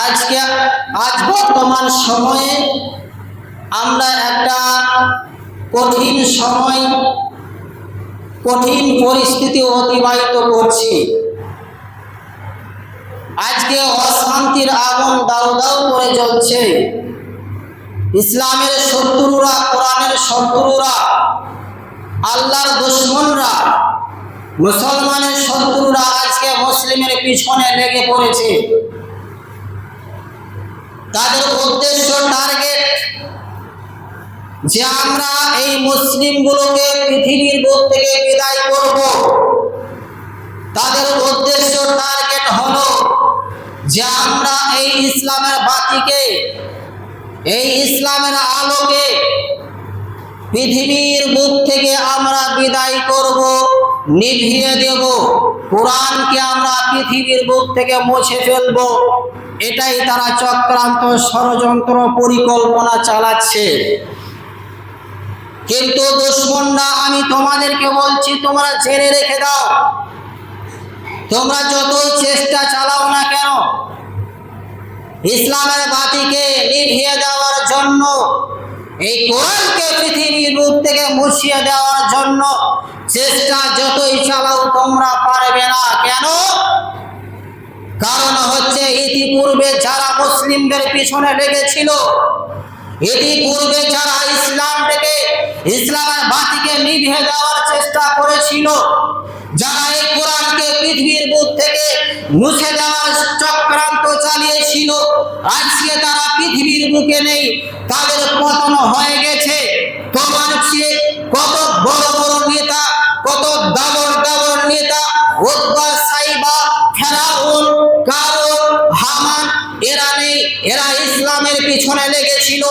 আজ বর্তমান সময়ে আমরা একটা কঠিন সময়, কঠিন পরিস্থিতি অতিবাহিত করছি। আজকে অশান্তির আগুন দাউ দাউ করে জ্বলছে। ইসলামের শত্রুরা, কোরআনের শত্রুরা, আল্লাহর দুশমনরা, মুসলমানের শত্রুরা আজকে মুসলিমের পিছনে লেগে পড়েছে। তাদের উদ্দেশ্য, টার্গেট যে আমরা এই মুসলিমগুলোকে পৃথিবীর বুক থেকে বিদায় করব। তাদের উদ্দেশ্য, টার্গেট হলো যে আমরা এই ইসলামের বাতিকে, এই ইসলামের আলোকে পৃথিবীর বুক থেকে আমরা বিদায় করব, নিভিয়ে দেব। কোরআনকে আমরা পৃথিবীর বুক থেকে মুছে ফেলব। এটাই তারা চক্রান্ত, ষড়যন্ত্র, পরিকল্পনা চালাচ্ছে। কিন্তু দুশমনরা, আমি তোমাদেরকে বলছি, তোমরা জেনে রেখে দাও, তোমরা যতই চেষ্টা চালাও না কেন ইসলামের বাতিকে নিভিয়ে দেওয়ার জন্য, এই কোরআনকে পৃথিবীর বুক থেকে মুছিয়ে দেওয়ার জন্য চেষ্টা যতই চালাও তোমরা পারবে না। কেন? কারণ হচ্ছে ইতিপূর্বে যারা মুসলিমদের পিছনে লেগেছিল, ইতিপূর্বে যারা ইসলামের বাতিকে নিভিয়ে দেওয়ার চেষ্টা করেছিল, যারা এই কোরআনকে পৃথিবীর বুক থেকে মুছে দেওয়ার চক্রান্ত চালিয়েছিল, আজকে তারা পৃথিবীর বুকে নেই, তাদের পতন হয়ে গেছে। তোমার চেয়ে কত বড় বড় নেতা, কত দাবর দাবর নেতা, উতবা, সাইবা, ফেরাউন, কারুন, হামান, এরা নেই। এরা ইসলামের পিছনে লেগেছিল,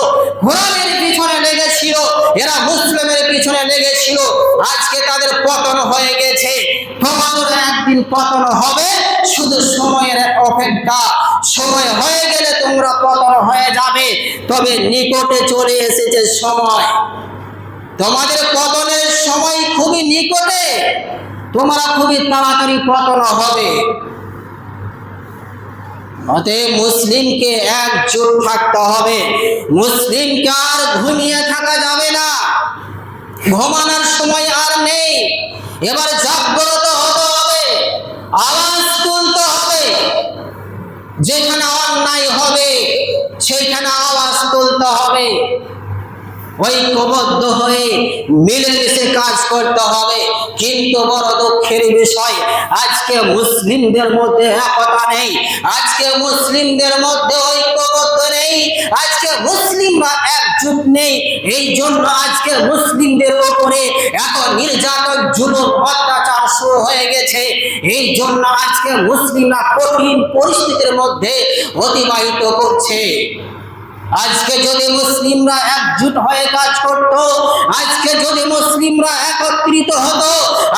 কোরআনের পিছনে লেগেছিল, এরা মুসলিমের পিছনে লেগেছিল। আজকে তাদের পতন হয়ে গেছে। তোমাদের একদিন পতন হবে, শুধু সময়ের অপেক্ষা। সময় হয়ে গেলে তোমরা পতন হয়ে যাবে। তবে নিকটে চলে এসেছে সময়, তোমাদের পতনের সময় খুবই নিকটে। তোমরা খুবই তাড়াতাড়ি পতন হবে। অতএব মুসলিমকে একজোট থাকতে হবে। মুসলিমকে আর ঘুমিয়ে থাকা যাবে না। ঘুমানোর সময় আর নেই। এবার জাগ্রত হতে হবে, আওয়াজ তুলতে হবে। যেখানে অন্যায় হবে সেখানে আওয়াজ তুলতে হবে। ঐক্যবদ্ধ হয়ে মিলেমিশে কাজ করতে হবে। কিন্তু বড় দুঃখের বিষয়, আজকে মুসলিমদের মধ্যে একতা নেই, আজকে মুসলিমদের মধ্যে ঐক্যবদ্ধ নেই, আজকে মুসলিমরা একজোট নেই। এই জন্য আজকে মুসলিমদের উপরে এত নির্যাতন, জুলুম, অত্যাচার শুরু হয়ে গেছে। এই জন্য আজকে মুসলিমরা কঠিন পরিস্থিতির মধ্যে অতিবাহিত করছে। আজকে যদি মুসলিমরা একজোট হয়ে কাজ করত, আজকে যদি মুসলিমরা একত্রিত হতো,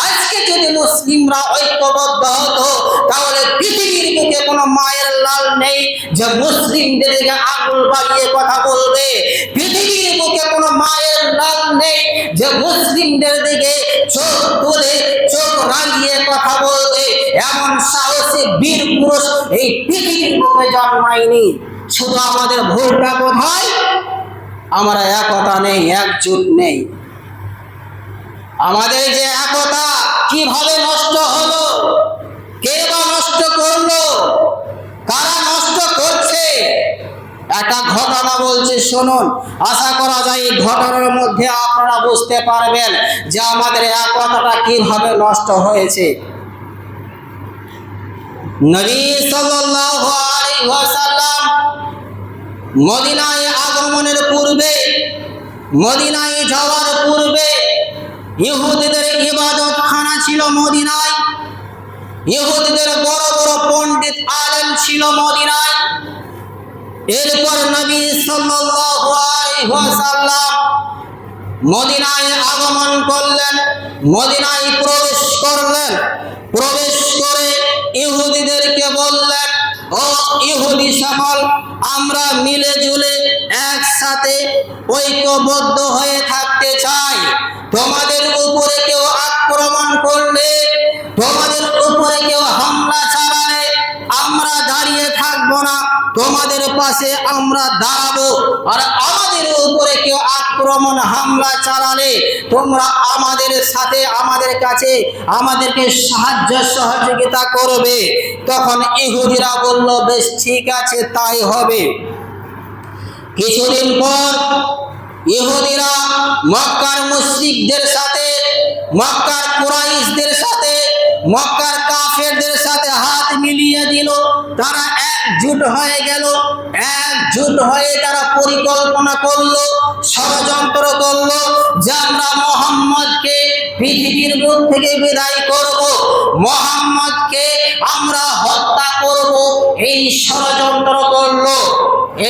আজকে যদি মুসলিমরা ঐক্যবদ্ধ হতো, তাহলে পৃথিবীর বুকে কোনো মায়ের লাল নেই যে মুসলিমদেরকে আঙুল বাড়িয়ে কথা বলবে। পৃথিবীর বুকে কোনো মায়ের লাল নেই যে মুসলিমদের দিকে চোখ তুলে, চোখ রাঙিয়ে কথা বলবে। এমন সাহসী বীর পুরুষ এই পৃথিবীর বুকে জন্মায়নি। শুধু আমাদের ভুলটা কোথায়? আমরা একতা নেই, একজোট নেই। আমাদের যে একতা কিভাবে নষ্ট হলো, কে বা নষ্ট করলো, কারা নষ্ট করছে? একটা ঘটনা বলছি, শুনুন। আশা করা যায় এই ঘটনার মধ্যে আপনারা বুঝতে পারবেন যে আমাদের একতাটা কিভাবে নষ্ট হয়েছে। নবী সাল্লাল্লাহু আলাইহি ওয়াসাল্লাম মদিনায় আগমনের পূর্বে, মদিনায় যাওয়ার পূর্বে ইহুদিদের ইবাদতখানা ছিল মদিনায়। ইহুদিদের বড় বড় পণ্ডিত আলেম ছিল মদিনায়। এরপর নবী সাল্লাল্লাহু আলাইহি ওয়াসাল্লাম মদিনায় আগমন করলেন, মদিনায় প্রবেশ করলেন। প্রবেশ করে ইহুদিদেরকে বললেন, ও ইহুদি সকল, আমরা মিলে জুলে একসাথে ঐক্যবদ্ধ হয়ে থাকতে চাই। তোমাদের উপরে কেউ আক্রমণ করলে, তোমাদের উপরে কেউ হামলা চালালে আমরা দাঁড়িয়ে থাকবো না, তোমাদের পাশে আমরা দাঁড়াবো, আর আমাদের উপরে কেউ আক্রমণ হামলা চালালে তোমরা আমাদের সাথে আমাদের কাছে আমাদেরকে সাহায্য সহযোগিতা করবে। তখন ইহুদিরা বলল, বেশ ঠিক আছে, তাই হবে। কিছুদিন পর ইহুদিরা মক্কার মুশরিকদের সাথে, মক্কার কুরাইশদের সাথে, মক্কার কাফেরদের সাথে হাত মিলিয়ে দিল। তারা একজুট হয়ে গেল। একজুট হয়ে তারা পরিকল্পনা করলো, ষড়যন্ত্র করলো যে আমরা মুহাম্মদকে পৃথিবীর বুক থেকে বিদায় করব, মুহাম্মদকে আমরা হত্যা করব, এই ষড়যন্ত্র করলো।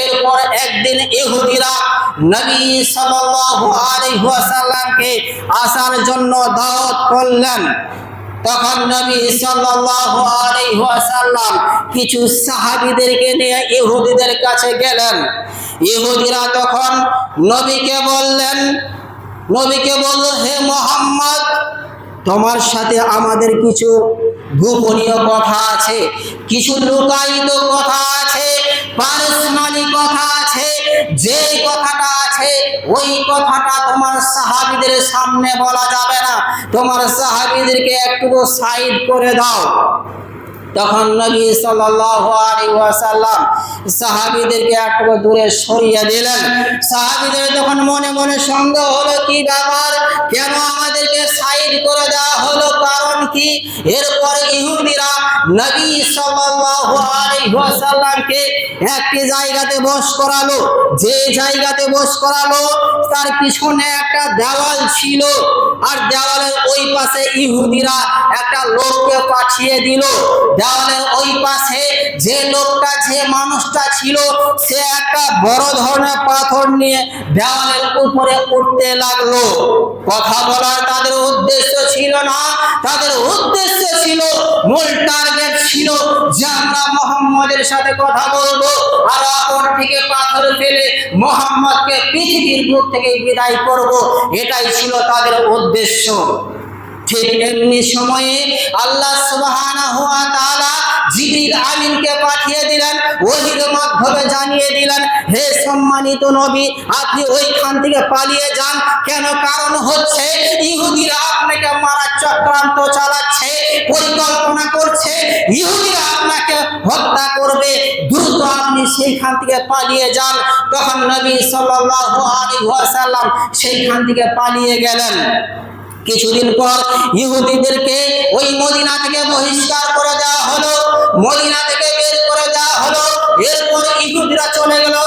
এরপর একদিন ইহুদিরা নবী সাল্লাল্লাহু আলাইহি ওয়াসাল্লামকে আসার জন্য দাওয়াত করলেন। তখন নবী সাল্লাল্লাহু আলাইহি ওয়াসাল্লাম কিছু সাহাবীদেরকে নিয়ে ইহুদিদের কাছে গেলেন। ইহুদিরা তখন নবীকে বলল, হে মুহাম্মদ, তোমার সাথে আমাদের কিছু গোপনীয় কথা আছে, কিছু লুকায়িত কথা আছে, পার্সোনালি কথা আছে। যে কথাটা আছে ওই কথাটা তোমার সাহাবীদের সামনে বলা যাবে না, তোমার সাহাবীদেরকে একটু সাইড করে দাও। তখন নবী সাল্লাল্লাহু আলাইহি ওয়াসাল্লাম সাহাবীদেরকে একটু দূরে সরিয়ে দিলেন। সাহাবীদের তখন মনে মনে সন্দেহ হলো, কি ব্যাপার, কেন আমাদেরকে সাইড করে দেওয়া হলো, কারণ কি? এরপর ইহুদিরা নবী সাল্লাল্লাহু আলাইহি ওয়াসাল্লামকে একটি জায়গাতে বস করালো। যে জায়গাতে বস করালো তার পিছনে একটা দেওয়াল ছিল, আর দেওয়ালের ওই পাশে ইহুদিরা একটা লোককে পাঠিয়ে দিল। দেওয়ালের ওই পাশে যে লোকটা, যে মানুষটা ছিল, সে একটা বড় ধরনের পাথর নিয়ে দেওয়ালের উপরে উঠতে লাগলো। কথা বলার তাদের উদ্দেশ্য ছিল না, তাদের উদ্দেশ্য ছিল, মূল টার্গেট ছিল যে আমরা মুহাম্মদের সাথে কথা বলবো, আর অপর থেকে পাথর ফেলে মুহাম্মদকে পৃথিবীর বুক থেকে বিদায় করব। এটাই ছিল তাদের উদ্দেশ্য। ঠিক এমনি সময়ে আল্লাহ সুবহানাহু ওয়া তাআলা জিবরিল আমিনকে পাঠিয়ে দিলেন, ওহীর মাধ্যমে জানিয়ে দিলেন, হে সম্মানিত নবী, আপনি ওইখান থেকে পালিয়ে যান। কেন? কারণ হচ্ছে ইহুদিরা আপনাকে মারার চক্রান্ত চালাচ্ছে, পরিকল্পনা করছে, ইহুদিরা আপনাকে হত্যা করবে, দ্রুত আপনি সেইখান থেকে পালিয়ে যান। তখন নবী সাল্লাল্লাহু আলাইহি ওয়াসাল্লাম সেইখান থেকে পালিয়ে গেলেন। কিছুদিন পর ইহুদিদেরকে ওই মদিনা থেকে বহিষ্কার করে দেওয়া হলো, মদিনা থেকে বের করে দেওয়া হলো। এরপর ইহুদিরা চলে গেল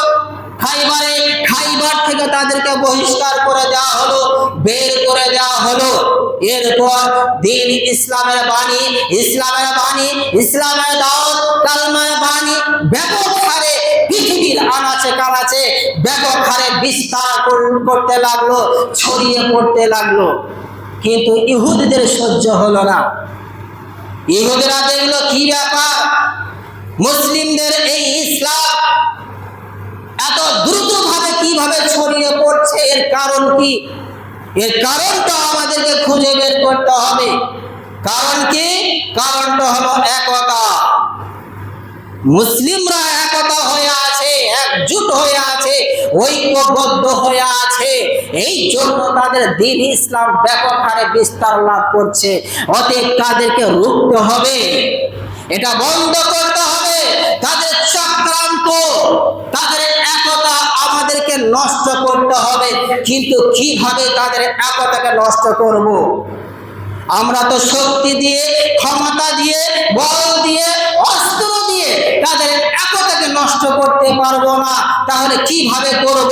খাইবারে, খাইবার থেকে তাদেরকে বহিষ্কার করে দেওয়া হলো, বের করে দেওয়া হলো। এরপর দিন ইসলামের বাণী, ইসলামের বাণী, ইসলামের দাওয়াত, কালমার বাণী ব্যাপক হারে পৃথিবীর আনাচে কানাচে ব্যাপক হারে বিস্তার করতে লাগলো, ছড়িয়ে পড়তে লাগলো। কিন্তু ইহুদিদের সহ্য হলো না। ইহুদিরা দেখলো, কি ব্যাপার, মুসলিমদের এই ইসলাম এত দ্রুতভাবে কিভাবে ছড়িয়ে পড়ছে, এর কারণ কি? এর কারণটা আমাদেরকে খুঁজে বের করতে হবে। কারণ কি? কারণটা হলো একতা। মুসলিমরা একতা হয়ে আছে, একজুট হয়ে আছে, ঐক্যবদ্ধ হয়ে আছে, এই জন্য তাদের দ্বীন ইসলাম ব্যাপক হারে বিস্তার লাভ করছে। অতএব তাদেরকে রুখতে হবে, এটা বন্ধ করতে হবে। তাদের চক্রান্ত, তাদের একতা আমাদেরকে নষ্ট করতে হবে। কিন্তু কিভাবে তাদের একতাকে নষ্ট করব? আমরা তো শক্তি দিয়ে, ক্ষমতা দিয়ে, বল দিয়ে, অস্ত্র দিয়ে তাদের একতাকে নষ্ট করতে পারবো না। তাহলে কিভাবে করব?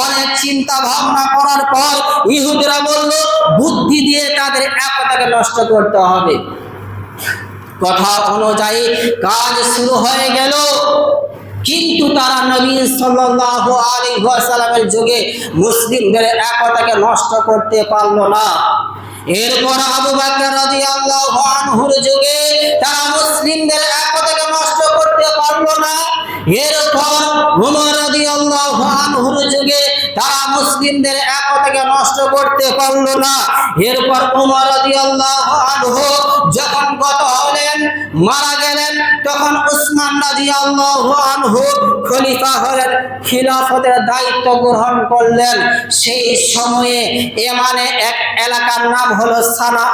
অনেক চিন্তা ভাবনা করার পর ইহুদিরা বলল, বুদ্ধি দিয়ে তাদের একতাকে নষ্ট করতে হবে। কথা অনুযায়ী কাজ শুরু হয়ে গেল। কিন্তু তারা নবী সাল্লাল্লাহু আলাইহি ওয়াসাল্লামের যুগে মুসলিমদের একতাকে নষ্ট করতে পারলো না। এরপর আবু বকর রাদিয়াল্লাহু আনহুর যুগে তারা মুসলিমদের একতাকে নষ্ট করতে পারলো না। এরপর ওমর রাদিয়াল্লাহু আনহুর যুগে তারা মুসলিমদের একতাকে নষ্ট করতে পারলো না। এরপর ওমর রাদিয়াল্লাহু আনহু যখন গত হলেন, মারা গেলেন, তখন উসমান রাদিয়াল্লাহু আনহু খলিফা হলেন, খিলাফতের দায়িত্ব গ্রহণ করলেন। সেই সময়ে ইয়ামানে এক এলাকার নাম হলো সানা।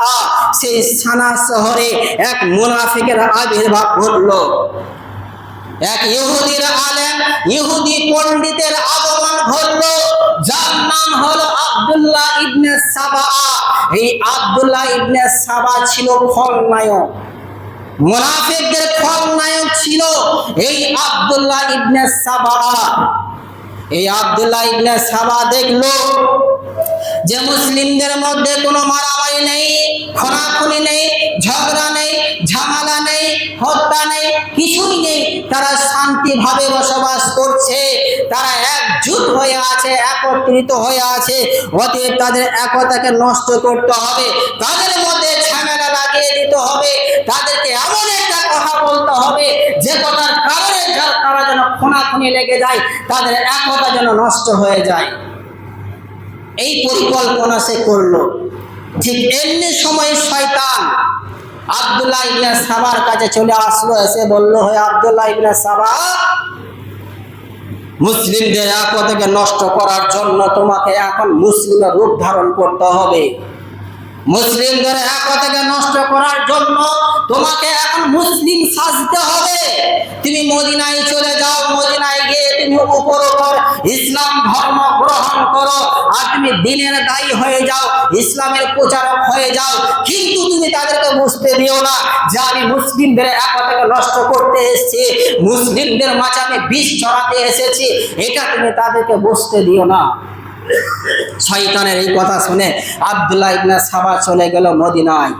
সেই সানা শহরে এক মুনাফিকের আবির্ভাব ঘটলো। এক ইহুদির আলেম, ইহুদি পণ্ডিতের আগমন ঘটলো, যার নাম হলো আব্দুল্লাহ ইবনে সাবা। এই আব্দুল্লাহ ইবনে সাবা ছিল খলনায়ক, মুনাফিকদের খলনায়ক ছিল এই আব্দুল্লাহ ইবনে সাবা। এই আব্দুল্লাহ ইবনে সাবা দেখলো যে মুসলিমদের মধ্যে কোনো মারামারি নেই, খুনাখুনি নেই, ঝগড়া নেই, ঝামেলা নেই, হত্যা নেই, কিছুই নেই। তারা শান্তিভাবে বসবাস করছে, তারা একজুট হয়ে আছে, একত্রিত হয়ে আছে। অতএব তাদের একতাকে নষ্ট করতে হবে, তাদের মধ্যে ঝামেলা লাগিয়ে দিতে হবে, তাদেরকে এমন একটা কথা বলতে হবে যে কথার কারণে তারা যেন খুনাখুনি লেগে যায়, তাদের একতা যেন নষ্ট হয়ে যায়। এই পরিকল্পনা সে করলো। ঠিক এমনি সময় শয়তান আব্দুল্লাহ ইবনে সাবার কাছে চলে আসলো, এসে বলল, হে আব্দুল্লাহ ইবনে সাবা, মুসলিমদের একতাকে নষ্ট করার জন্য তোমাকে এখন মুসলিমের রূপ ধারণ করতে হবে। মুসলিমদের একতাকে নষ্ট করার জন্য তোমাকে এখন মুসলিম সাজতে হবে। তুমি মদিনায় চলে যাও, মদিনায় গিয়ে তুমি উপর ইসলাম ধর্ম গ্রহণ করো, আর তুমি দ্বীনের দায়ী হয়ে যাও, ইসলামের প্রচারক হয়ে যাও। কিন্তু তুমি তাদেরকে বুঝতে দিও না যে আমি মুসলিমদের একতাকে নষ্ট করতে এসেছি, মুসলিমদের মাঝে আমি বিষ ছড়াতে এসেছি, এটা তুমি তাদেরকে বুঝতে দিও না। শয়তানের এই কথা শুনে আব্দুল্লাহ ইবনে সাবা চলে গেল মদিনায়।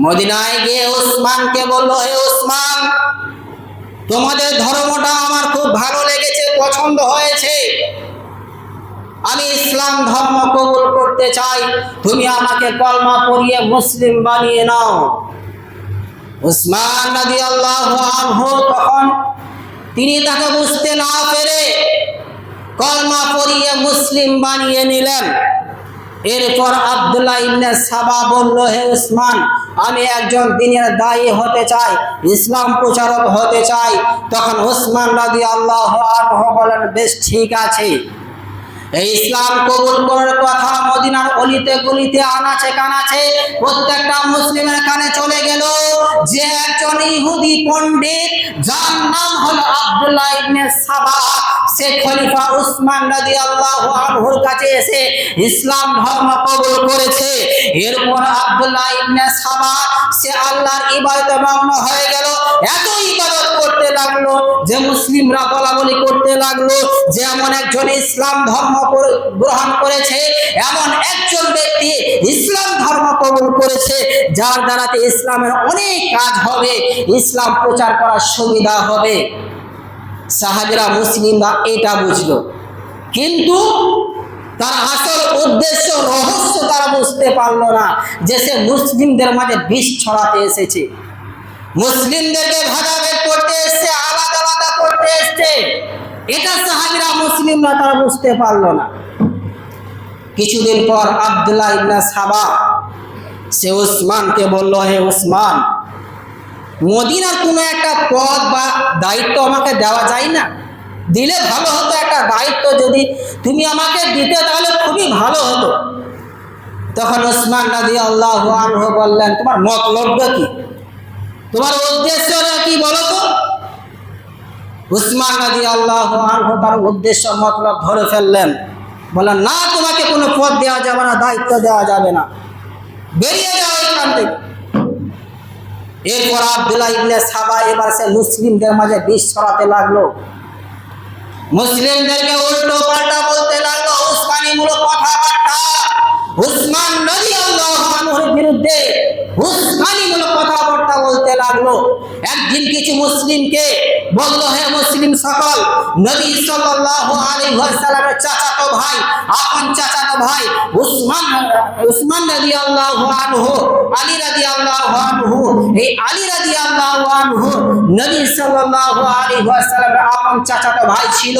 মদিনায় গিয়ে উসমানকে বলল, হে উসমান, তোমাদের ধর্মটা আমার খুব ভালো লেগেছে, পছন্দ হয়েছে, আমি ইসলাম ধর্ম কবুল করতে চাই, তুমি আমাকে কলমা পড়িয়ে মুসলিম বানিয়ে নাও। উসমান রাদিয়াল্লাহু আনহু তখন তিনি তাকে বুঝতে না পেরে কলমা পড়িয়ে মুসলিম বানিয়ে নিলেন। এরপর আব্দুল্লাহ ইবনে সাবা বলল, হে উসমান, আমি একজন দ্বীনের দায়ী হতে চাই, ইসলাম প্রচারক হতে চাই। তখন উসমান রাদিয়াল্লাহু আনহু বলেন, বেশ ঠিক আছে। এই ইসলাম কবুল করার কথা মদিনার অলিতে গলিতে আনাচে কানাচে প্রত্যেকটা মুসলিমের কানে চলে গেল যে একজন ইহুদি পণ্ডিত, যার নাম হলো আব্দুল্লাহ ইবনে সাবা, সে খলিফা উসমান রাদিয়াল্লাহু আনহুর কাছে এসে ইসলাম ধর্ম কবুল করেছে। এরপর আব্দুল্লাহ ইবনে সাবা সে আল্লাহর ইবাদতে মগ্ন হয়ে গেল, এত ইবাদত করতে লাগলো যে মুসলিমরা বলাবলি করতে লাগলো যে এমন একজন ইসলাম ধর্ম গ্রহণ করেছে, এমন একজন ব্যক্তি ইসলাম ধর্ম কবুল করেছে, যার দ্বারাতে ইসলামের অনেক কাজ হবে, ইসলাম প্রচার করার সুবিধা হবে। সাহাবীরা মুসলিমরা এটা বুঝলো, কিন্তু তার আসল উদ্দেশ্য রহস্য তারা বুঝতে পারলো না যে সে মুসলিমদের মাঝে বিষ ছড়াতে এসেছে, মুসলিমদেরকে ভাগাভাগ করতে এসেছে, আলাদা আলাদা করতে এসেছে। এটা সাহাবীরা মুসলিমরা তারা বুঝতে পারলো না। কিছুদিন পর আব্দুল্লাহ ইবনে সাবা সে উসমানকে বলল, হে উসমান, মদিনার কোনো একটা পদ বা দায়িত্ব আমাকে দেওয়া যায় না? দিলে ভালো হতো, একটা দায়িত্ব যদি তুমি আমাকে দিতে তাহলে খুবই ভালো হতো। তখন উসমান রাদিয়াল্লাহু আনহু বললেন, তোমার মতলবটা কি, তোমার উদ্দেশ্যটা কি বলো তো? উসমান রাদিয়াল্লাহু আনহু তার উদ্দেশ্য মতলব ধরে ফেললেন, বললেন, না, তোমাকে কোনো পদ দেওয়া যাবে না, দায়িত্ব দেওয়া যাবে না, বেরিয়ে যাও এখান থেকে। এরপর আব্দুল্লাহ ইবনে সাবা এবার সে মুসলিমদের মাঝে বিষ ছড়াতে লাগলো, মুসলিমদেরকে উল্টো পাল্টা বলতে লাগলো, উসমানীমূলক কথাবার্তা, উসমান রাদিয়াল্লাহু আনহুর বিরুদ্ধে উসমানীমূলক কথাবার্তা বলতে লাগলো। একদিন কিছু মুসলিমকে বলল, হে মুসলিম সকল, নবী সাল্লাল্লাহু আলাইহি ওয়াসাল্লামের চাচাতো ভাই, আপন চাচাতো ভাই উসমান রাদিয়াল্লাহু আনহু, আলী রাদিয়াল্লাহু আনহু, এই আলী রাদিয়াল্লাহু আনহু নবী সাল্লাল্লাহু আলাইহি ওয়াসাল্লামের আপন চাচাতো ভাই ছিল।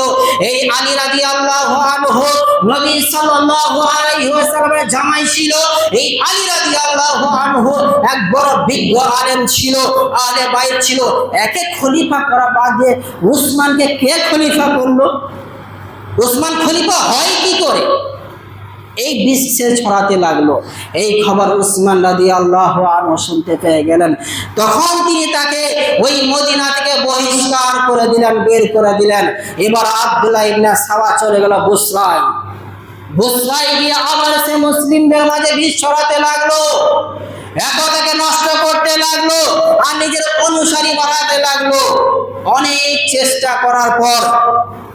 এই আলী রাদিয়াল্লাহু আনহু নবী সাল্লাল্লাহু আলাইহি ওয়াসাল্লামের জামাই ছিল। এই আলী রাদিয়াল্লাহু আনহু এক বড় বিজ্ঞ আলেম ছিল, আহলে বাইত ছিল, একে খলিফা করা বাদ দিয়ে উসমানকে কে খলিফা করলো? উসমান খলিফা হয় কি করে? এই বিশ্বে ছড়াতে লাগলো। এই খবর উসমান রাদিয়াল্লাহু আনহু শুনতে পেয়ে গেলেন। তখন তিনি তাকে ওই মদিনা থেকে বহিষ্কার করে দিলেন, বের করে দিলেন। এবার আব্দুল্লাহ ইবনে সাবা চলে গেল বুসরায়। বুসরায় গিয়ে আবার সে মুসলিমদের মাঝে বিষ ছড়াতে লাগলো, একতাকে নষ্ট করতে লাগলো, আর নিজের অনুসারী বাড়াতে লাগলো। অনেক চেষ্টা করার পর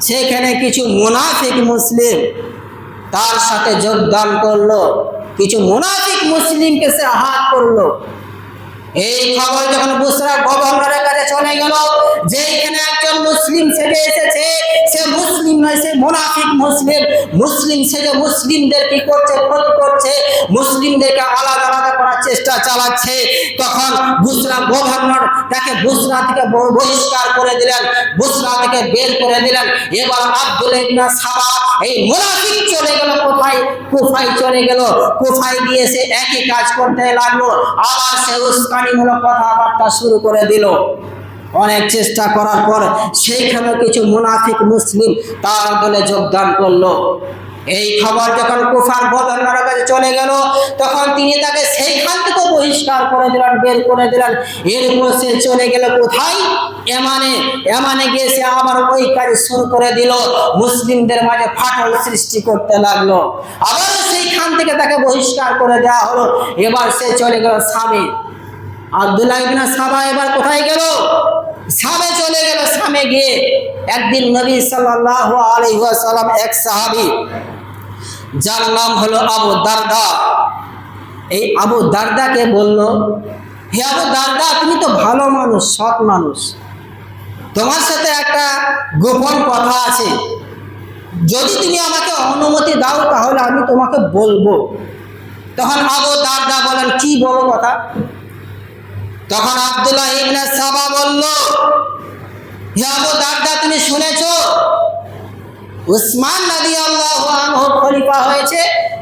সেখানে কিছু মুনাফিক মুসলিম তার সাথে যোগদান করলো, কিছু মুনাফিক মুসলিমকে সে আঘাত করলো। এই খবর যখন বুসরা গভর্নরের কাছে চলে গেল যে এখানে একজন মুসলিম সেজে এসেছে, সে মুসলিম নয়, সে মুনাফিক মুসলিম, মুসলিম সেজে মুসলিমদের কি করছে, ক্ষতি করছে, মুসলিমদেরকে আলাদা আলাদা করার চেষ্টা চালাচ্ছে, তখন বুসরা গভর্নর তাকে বুসরা থেকে বহিষ্কার করে দিলেন, বুসরা থেকে বের করে দিলেন। এবার আব্দুল্লাহ ইবনে সাবা এই মুনাফিক চলে গেল কোথায়? কুফায় চলে গেল। কুফায় গিয়ে সে একই কাজ করতে লাগলো, আবার সে উস্কানিমূলক কথাবার্তা শুরু করে দিল। অনেক চেষ্টা করার পর সেইখানে কিছু মুনাফিক মুসলিম তার দলে যোগদান করলো। এই খবর যখন কুফার গভর্নরের কাছে চলে গেল, তখন তিনি তাকে সেইখান থেকে বহিষ্কার করে দিলেন, বের করে দিলেন। এরপর সে চলে গেল কোথায়? ইয়ামানে। ইয়ামানে গিয়ে সে আবার ওই কাজ শুরু করে দিল, মুসলিমদের মাঝে ফাটল সৃষ্টি করতে লাগলো। আবার সেইখান থেকে তাকে বহিষ্কার করে দেওয়া হলো। এবার সে চলে গেল শামে। আব্দুল্লাহ ইবনে সাবা এবার কোথায় গেল? শামে চলে গেল। শামে গিয়ে একদিন নবী সাল্লাল্লাহু আলাইহি ওয়াসাল্লাম এক সাহাবী যার নাম হলো আবু দারদা, এই আবু দারদাকে বলল, হে আবু দারদা, তুমি তো ভালো মানুষ, সৎ মানুষ, তোমার সাথে একটা গোপন কথা আছে, যদি তুমি আমাকে অনুমতি দাও তাহলে আমি তোমাকে বলবো। তখন আবু দারদা বলেন, কি বলো কথা? তখন আব্দুল্লাহ ইবনে সাবা বলল, হে আবু দারদা, তুমি শুনেছো উসমান রাদিয়াল্লাহু আনহু খলিফা হয়েছে?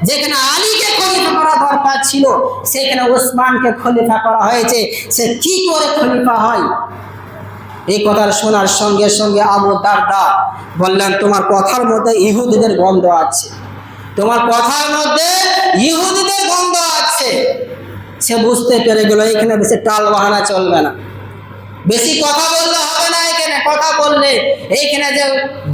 যেখানে আলীকে খলিফা করা দরকার ছিল সেখানে উসমানকে খলিফা করা হয়েছে, সে কি করে খলিফা হয়? এই কথা শোনার সঙ্গে সঙ্গে আবু দারদা বললেন, তোমার কথার মধ্যে ইহুদিদের গন্ধ আছে, তোমার কথার মধ্যে ইহুদিদের গন্ধ আছে। সে বুঝতে পেরে গেল এখানে বেশি টাল বাহানা চলবে না, বেশি কথা বললে হবে না। এখানে কথা বললে এইখানে যে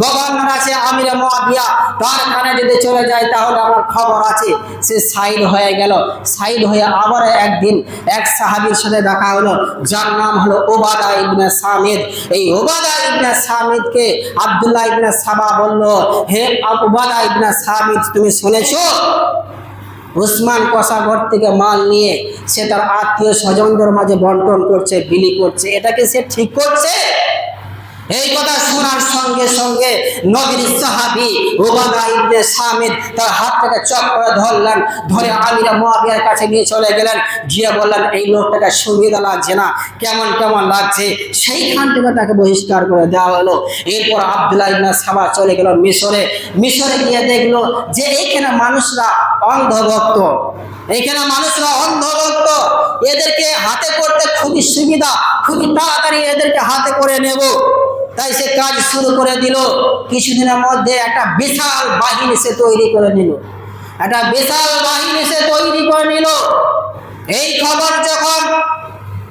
গভর্নর আছে আমির মুআবিয়া, তার কানে যদি চলে যায় তাহলে আমার খবর আছে। সে সাইড হয়ে গেল। সাইড হয়ে আবার একদিন এক সাহাবীর সাথে দেখা হলো, যার নাম হলো উবাদা ইবনে সামিদ। এই উবাদা ইবনে সামিদকে আব্দুল্লাহ ইবনে সাবা বলল, হে উবাদা ইবনে সামিদ, তুমি শুনেছো উসমান কষাঘর থেকে মাল নিয়ে সে তার আত্মীয় স্বজনদের মাঝে বন্টন করছে, বিলি করছে, এটাকে সে ঠিক করছে? এই কথা শোনার সঙ্গে সঙ্গে নবীর সাহাবী উবাদা ইবনে সামিদ তার হাত থেকে চক করে ধরলেন, ধরে আমির মুআবিয়ার কাছে নিয়ে চলে গেলেন, গিয়ে বললেন, এই লোকটাকে সুবিধা লাগছে না, কেমন কেমন লাগছে। সেইখান থেকে তাকে বহিষ্কার করে দেওয়া হলো। এরপর আব্দুল্লাহ ইবনে সাবা চলে গেল মিশরে। মিশরে গিয়ে দেখলো যে এইখানে মানুষরা অন্ধভক্ত, এইখানে মানুষরা অন্ধভক্ত, এদেরকে হাতে করতে খুবই সুবিধা, খুবই তাড়াতাড়ি এদেরকে হাতে করে নেব। তাই সে কাজ শুরু করে দিল। কিছুদিনের মধ্যে একটা বিশাল বাহিনী সে তৈরি করে নিল, একটা বিশাল বাহিনী সে তৈরি করে নিল। এই খবর যখন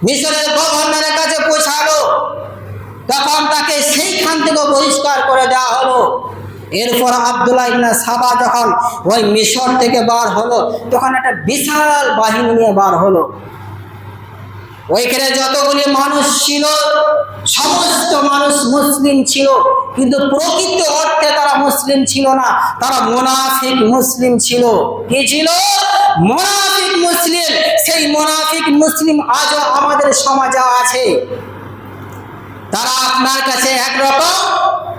মিশরের গভর্নরের কাছে পৌঁছালো, তখন তাকে সেইখান থেকে বহিষ্কার করে দেওয়া হলো। এরপর আব্দুল্লাহ ইবনে সাবা যখন ওই মিশর থেকে বার হলো, তখন একটা বিশাল বাহিনী নিয়ে বার হলো। ওইখানে যতগুলি মানুষ ছিল সমস্ত মানুষ মুসলিম ছিল, কিন্তু প্রকৃত অর্থে তারা মুসলিম ছিল না, তারা মুনাফিক মুসলিম ছিল। কি ছিল? মুনাফিক মুসলিম। সেই মুনাফিক মুসলিম আজও আমাদের সমাজে আছে। তারা আপনার কাছে একরকম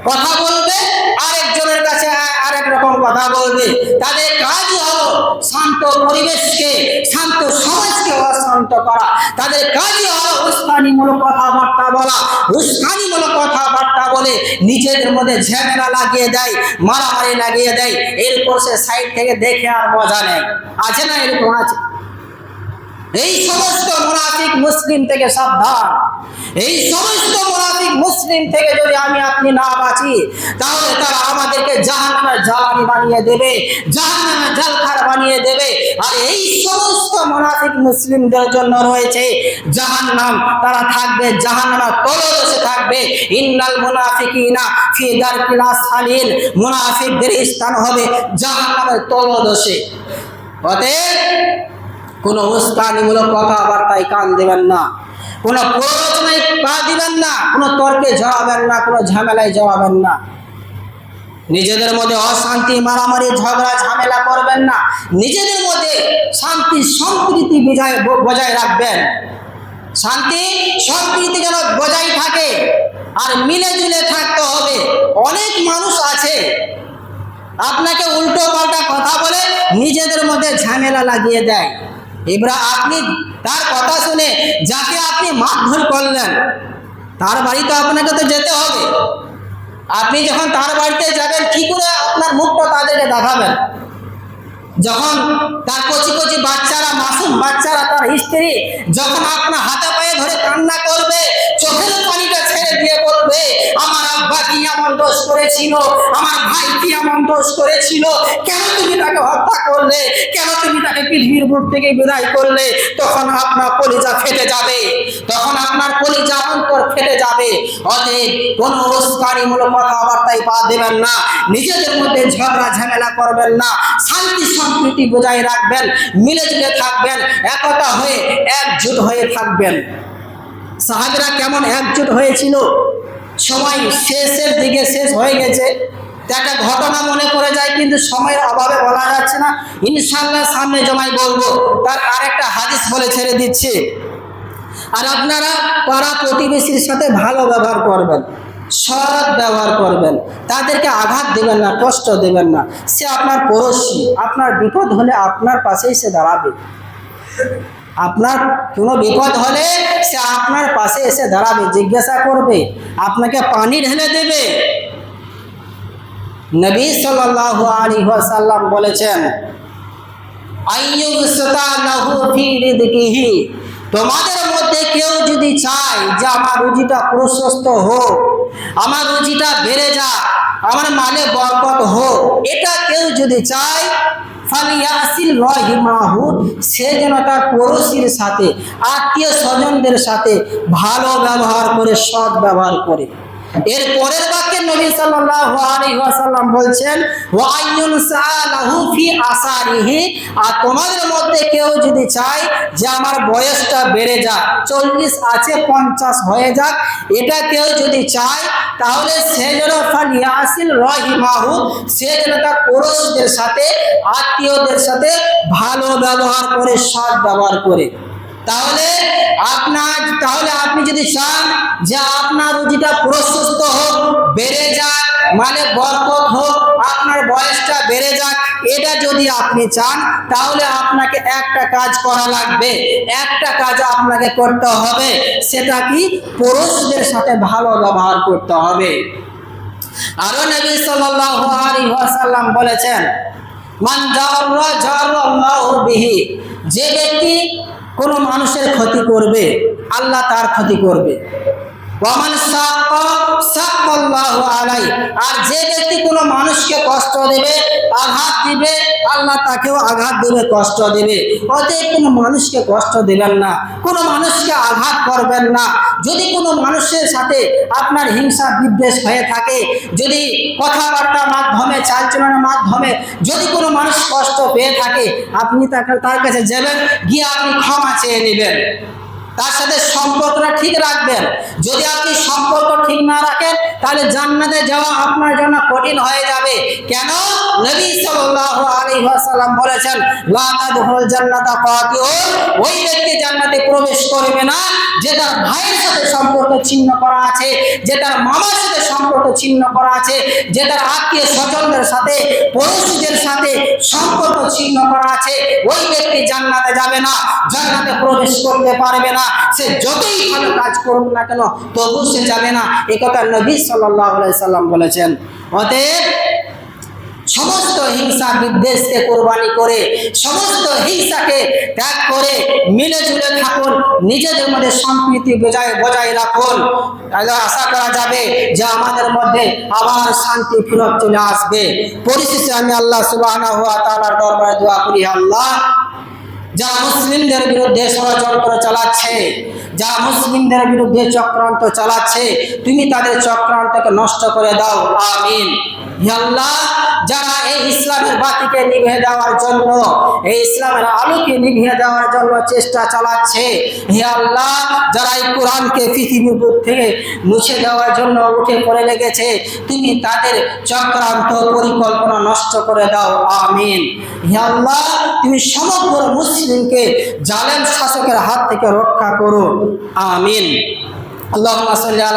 কথা বলবে, আরেকজনের কাছে আরেক রকম কথা বলবে। তাদের কাজই হলো শান্ত পরিবেশকে, শান্ত সমাজকে অশান্ত করা। তাদের কাজই হলো উস্কানিমূলক কথাবার্তা বলা। উস্কানিমূলক কথাবার্তা বলে নিজেদের মধ্যে ঝগড়া লাগিয়ে দেয়, মারামারি লাগিয়ে দেয়। এরপর সে সাইড থেকে দেখে আর মজা নেয়। আছে না? এরকম আছে, এই সমস্ত মুনাফিক মুসলিম থেকে সাবধান। এই সমস্ত মুনাফিক মুসলিম থেকে যদি আমি আপনি না বাঁচি, তাহলে তারা আমাদেরকে জাহান্নামের জ্বালানি বানিয়ে দেবে, জাহান্নামের জালখার বানিয়ে দেবে। আর এই সমস্ত মুনাফিক মুসলিমদের জন্য রয়েছে জাহান্নাম। তারা থাকবে জাহান্নামের তলদেশে থাকবে। ইন্নাল মুনাফিকিনা ফি দারকিল আসফালিন, মুনাফিকদের স্থান হবে জাহান্নামের তলদেশে। অতএব কোনো উস্কানিমূলক কথাবার্তায় কান দেবেন না, কোনো প্ররোচনায় পা দিবেন না, কোনো তর্কে জড়াবেন না, কোনো ঝামেলায় জড়াবেন না। নিজেদের মধ্যে অশান্তি, মারামারি, ঝগড়া ঝামেলা করবেন না। নিজেদের মধ্যে শান্তি সম্প্রীতি বজায় রাখবেন। শান্তি সম্প্রীতি যেন বজায় থাকে আর মিলে জুলে থাকতে হবে। অনেক মানুষ আছে আপনাকে উল্টো পাল্টা কথা বলে নিজেদের মধ্যে ঝামেলা লাগিয়ে দেয়। এবার আপনি তার কথা শুনে যাকে আপনি মারধর করলেন, তার বাড়িতে আপনাকে তো যেতে হবে। আপনি যখন তার বাড়িতে যাবেন, কি করে আপনার মুখটা তাদেরকে দেখাবেন? যখন তার কচি কচি বাচ্চারা, মাসুম বাচ্চারা, তার স্ত্রী যখন আপনার হাতে পায়ে ধরে কান্না করবে, চোখের পানিটা ছেড়ে দিয়ে বলবে, আমার আব্বা কি এমন দোষ করেছিল, আমার ভাই কি এমন দোষ করেছিল, কেন তুমি তাকে হত্যা করলে, কেন তুমি তাকে পৃথিবীর বুক থেকে বিদায় করলে, তখন আপনার কলিজা ফেটে যাবে, তখন আপনার কলিজা অন্তর ফেটে যাবে। অতএব কোনো উস্কানিমূলক কথাবার্তায় পা দেবেন না, নিজেদের মধ্যে ঝগড়া ঝামেলা করবেন না, শান্তি সম্প্রীতি বজায় রাখবেন, মিলে জুলে থাকবেন, একতা হয়ে একজোট হয়ে থাকবেন। সাহাবীরা কেমন একজোট হয়েছিল? সময় শেষের দিকে শেষ হয়ে গেছে, একটা ঘটনা মনে পড়ে যায়, কিন্তু সময়ের অভাবে বলা যাচ্ছে না। ইনশাআল্লাহ সামনে জমায় বলবো। তার আরেকটা হাদিস বলে ছেড়ে দিচ্ছি। আর আপনারা পাড়া প্রতিবেশীর সাথে ভালো ব্যবহার করবেন, সৎ ব্যবহার করবেন, তাদেরকে আঘাত দেবেন না, কষ্ট দেবেন না। সে আপনার পড়োশী, আপনার বিপদ হলে আপনার পাশেই সে দাঁড়াবে। আপনার কোনো বিপদ হলে সে আপনার পাশে এসে দাঁড়াবে, জিজ্ঞাসা করবে, আপনাকে পানি ঢেলে দেবে। নবী সাল্লাল্লাহু আলাইহি ওয়াসাল্লাম বলেছেন, আইয়ুবসাতালাহু ফি রিজকিহি, তোমাদের মধ্যে কেউ যদি চায় যে আমার রুজিটা প্রশস্ত হোক, আমার রুজিটা বেড়ে যাক, আমার মালে বরকত হোক, এটা কেউ যদি চায়, ফালিয়াসিল রাহিমাহু, সে যেন তার পড়োশীর সাথে, আত্মীয় স্বজনদের সাথে ভালো ব্যবহার করে, সৎ ব্যবহার করে। এর পরের বাক্যে নবী সাল্লাল্লাহু আলাইহি ওয়াসাল্লাম বলছেন, ওয়া আইয়ুনসালাহু ফি আসারিহি, আর তোমাদের মধ্যে কেউ যদি চায় যে আমার বয়সটা বেড়ে যাক, 40 আছে 50 হয়ে যাক, এটা কেউ যদি চায়, তাহলে সে যেন ফালিয়াসিল রাহিমাহু, সে যেন তার পড়োশীদের সাথে, আত্মীয়দের সাথে ভালো ব্যবহার করে, সৎ ব্যবহার করে। তাহলে আপনি যদি চান যে আপনার রুজিটা প্রশস্ত হোক, বেড়ে যাক, মানে বরকত হোক, আপনার বয়সটা বেড়ে যাক, এটা যদি আপনি চান, তাহলে আপনাকে একটা কাজ করা লাগবে, একটা কাজ আপনাকে করতে হবে। সেটা কি? পুরুষদের সাথে ভালো ব্যবহার করতে হবে। আরো নবী সাল্লাল্লাহু আলাইহি ওয়াসাল্লাম বলেছেন, মান জাররা জারাল্লাহু বিহি, যে ব্যক্তি কোনো মানুষের ক্ষতি করবে, আল্লাহ তার ক্ষতি করবে। ওয়ামান সাক্কা সাক্কাল্লাহু আলাইহি, আর যে ব্যক্তি কোনো মানুষকে কষ্ট দেবে, আঘাত দিবে, আল্লাহ তাকেও আঘাত দেবে, কষ্ট দেবে। অতএব কোনো মানুষকে কষ্ট দেবেন না, কোনো মানুষকে আঘাত করবেন না। যদি কোনো মানুষের সাথে আপনার হিংসা বিদ্বেষ হয়ে থাকে, যদি কথাবার্তার মাধ্যমে, চালচলনের মাধ্যমে যদি কোনো মানুষ কষ্ট পেয়ে থাকে, আপনি তার কাছে যাবেন, গিয়ে আপনি ক্ষমা চেয়ে নেবেন, তার সাথে সম্পর্কটা ঠিক রাখবেন। যদি আপনি সম্পর্ক ঠিক না রাখেন, তাহলে জান্নাতে যাওয়া আপনার জন্য কঠিন হয়ে যাবে। কেন? নবী সাল্লাল্লাহু আলাইহি ওয়াসাল্লাম বলেছেন, লা তাদখুলুল জান্নাতা কাতিউন, ওই ব্যক্তি জান্নাতে প্রবেশ করবে না যে তার ভাইয়ের সাথে সম্পর্ক ছিন্ন করা আছে, যে তার মামার সাথে সম্পর্ক ছিন্ন করা আছে, যে তার আত্মীয় স্বজনদের সাথে, পড়োশীদের সাথে সম্পর্ক ছিন্ন করা আছে, ওই ব্যক্তি জান্নাতে যাবে না, জান্নাতে প্রবেশ করতে পারবে না। সে যতই ভালো কাজ করুক না কেন, তবু সে যাবে না। এই কথা নবী সাল্লাল্লাহু আলাইহি সাল্লাম বলেছেন। অতএব সমস্ত হিংসা বিদ্বেষকে কোরবানি করে, সমস্ত হিংসাকে ত্যাগ করে মিলে জুলে থাকুন, নিজেদের মধ্যে সম্প্রীতি বজায় রাখুন। তাহলে আশা করা যাবে যে আমাদের মধ্যে আবার শান্তি ফিরত চলে আসবে। পরিশেষে আমি আল্লাহ সুবহানাহু ওয়া তাআলার দরবারে দোয়া করি, আল্লাহ যারা মুসলিমদের বিরুদ্ধে ষড়যন্ত্র চালাচ্ছে, যারা মুসলিমদের বিরুদ্ধে চক্রান্ত চালাচ্ছে, তুমি তাদের চক্রান্তকে নষ্ট করে দাও, আমিন। হে আল্লাহ, যারা এই ইসলামের বাতিকে নিভিয়ে দেওয়ার জন্য, এই ইসলামের আলোকে নিভিয়ে দেওয়ার জন্য চেষ্টা চালাচ্ছে, হে আল্লাহ, যারা এই কোরআনকে পৃথিবীর বুক থেকে মুছে দেওয়ার জন্য উঠে পড়ে লেগেছে, তুমি তাদের চক্রান্ত পরিকল্পনা নষ্ট করে দাও, আমিন। হে আল্লাহ, তুমি সমগ্র মুসলিমকে জালেম শাসকের হাত থেকে রক্ষা করো, আমিন। আল্লাহুম্মা সাল্লি আলা